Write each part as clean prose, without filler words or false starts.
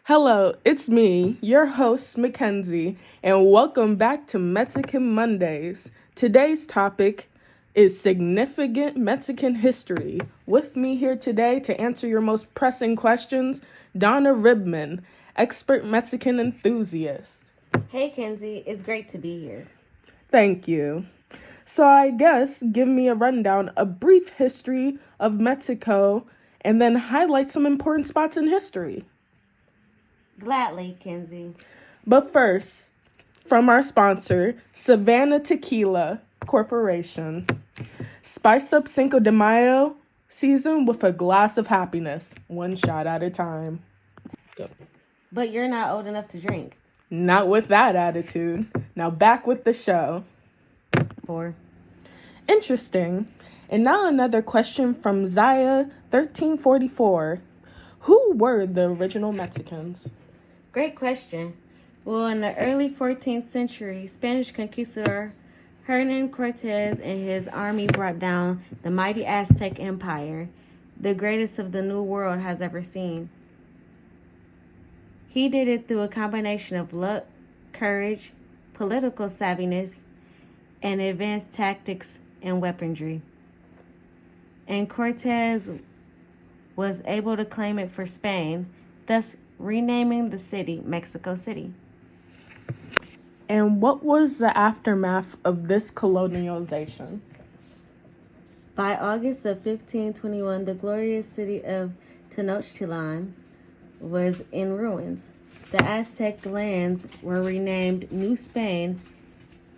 Hello, it's me, your host, Mackenzie, and welcome back to Mexican Mondays. Today's topic is significant Mexican history. With me here today to answer your most pressing questions, Donna Ribman, expert Mexican enthusiast. Hey, Kenzie, it's great to be here. Thank you. So I guess give me a rundown, a brief history of Mexico, and then highlight some important spots in history. Gladly, Kenzie. But first, from our sponsor, Savannah Tequila Corporation. Spice up Cinco de Mayo season with a glass of happiness, one shot at a time. Go. But you're not old enough to drink. Not with that attitude. Now back with the show. 4. Interesting. And now another question from Zaya 1344. Who were the original Mexicans? Great question. Well, in the early 14th century, Spanish conquistador Hernan Cortez and his army brought down the mighty Aztec Empire, the greatest of the New World has ever seen. He did it through a combination of luck, courage, political savviness, and advanced tactics and weaponry. And Cortez was able to claim it for Spain, thus renaming the city Mexico City. And what was the aftermath of this colonialization? By August of 1521, the glorious city of Tenochtitlan was in ruins. The Aztec lands were renamed New Spain,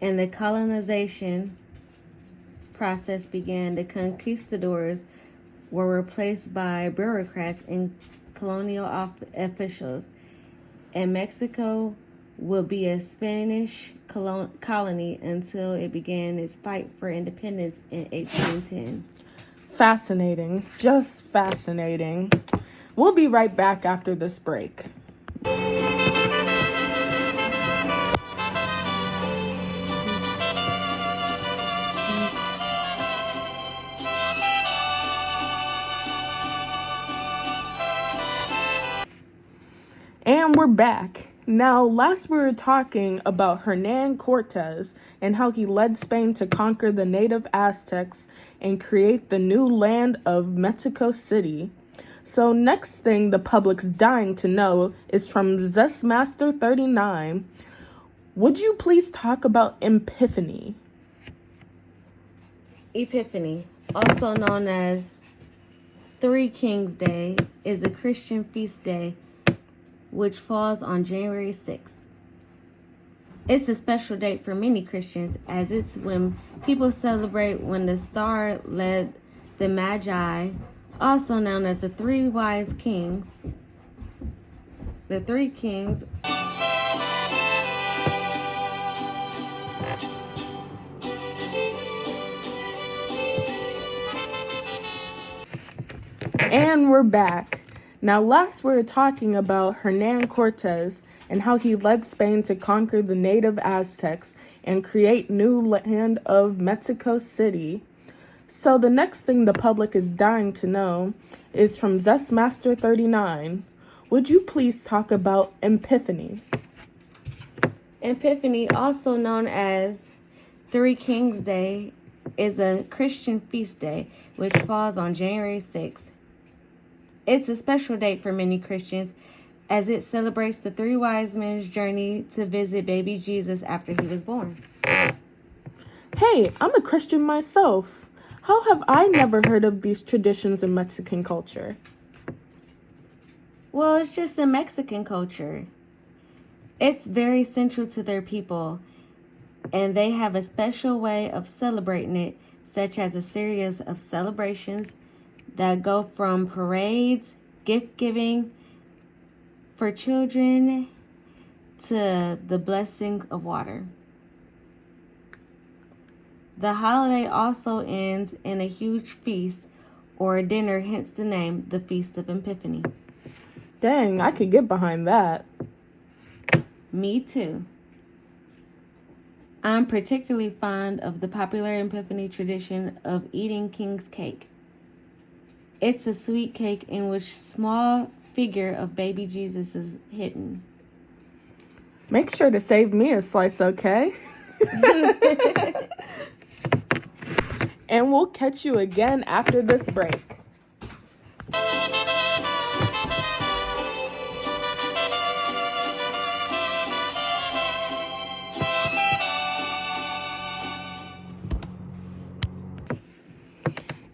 and the colonization process began. The conquistadors were replaced by bureaucrats and colonial officials, and Mexico would be a Spanish colony until it began its fight for independence in 1810. Fascinating. Just fascinating. We'll be right back after this break. And we're back. Now, last we were talking about Hernan Cortez and how he led Spain to conquer the native Aztecs and create the new land of Mexico City. So next thing the public's dying to know is from Zestmaster39. Would you please talk about Epiphany? Epiphany, also known as Three Kings Day, is a Christian feast day which falls on January 6th. It's a special date for many Christians as it's when people celebrate when the star led the Magi, also known as the Three Wise Kings. The Three Kings And we're back. Now, last we were talking about Hernan Cortez and how he led Spain to conquer the native Aztecs and create new land of Mexico City. So the next thing the public is dying to know is from Zestmaster39. Would you please talk about Epiphany? Epiphany, also known as Three Kings Day, is a Christian feast day which falls on January 6th. It's a special date for many Christians as it celebrates the three wise men's journey to visit baby Jesus after he was born. Hey, I'm a Christian myself. How have I never heard of these traditions in Mexican culture? Well, it's just in Mexican culture. It's very central to their people, and they have a special way of celebrating it, such as a series of celebrations that go from parades, gift giving for children, to the blessing of water. The holiday also ends in a huge feast or a dinner, hence the name, the Feast of Epiphany. Dang, I could get behind that. Me too. I'm particularly fond of the popular Epiphany tradition of eating king's cake. It's a sweet cake in which small figure of baby Jesus is hidden? Make sure to save me a slice, okay? And we'll catch you again after this break.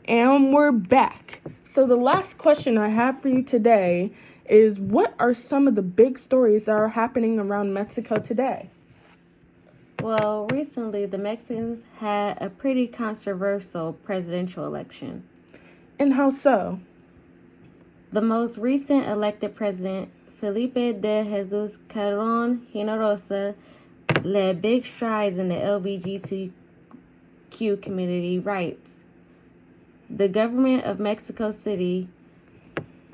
And we're back. So the last question I have for you today is, what are some of the big stories that are happening around Mexico today? Well, recently the Mexicans had a pretty controversial presidential election. And how so? The most recent elected president, Felipe de Jesus Calderón Hinojosa, led big strides in the LGBTQ community rights. The government of Mexico City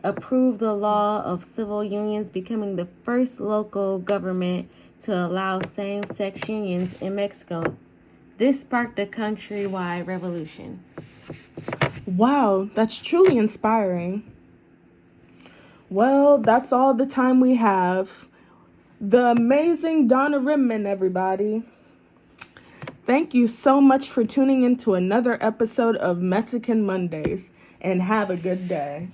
approved the law of civil unions, becoming the first local government to allow same-sex unions in Mexico. This sparked a countrywide revolution. Wow, that's truly inspiring. Well, that's all the time we have. The amazing Donna Rimman, everybody. Thank you so much for tuning in to another episode of Mexican Mondays, and have a good day.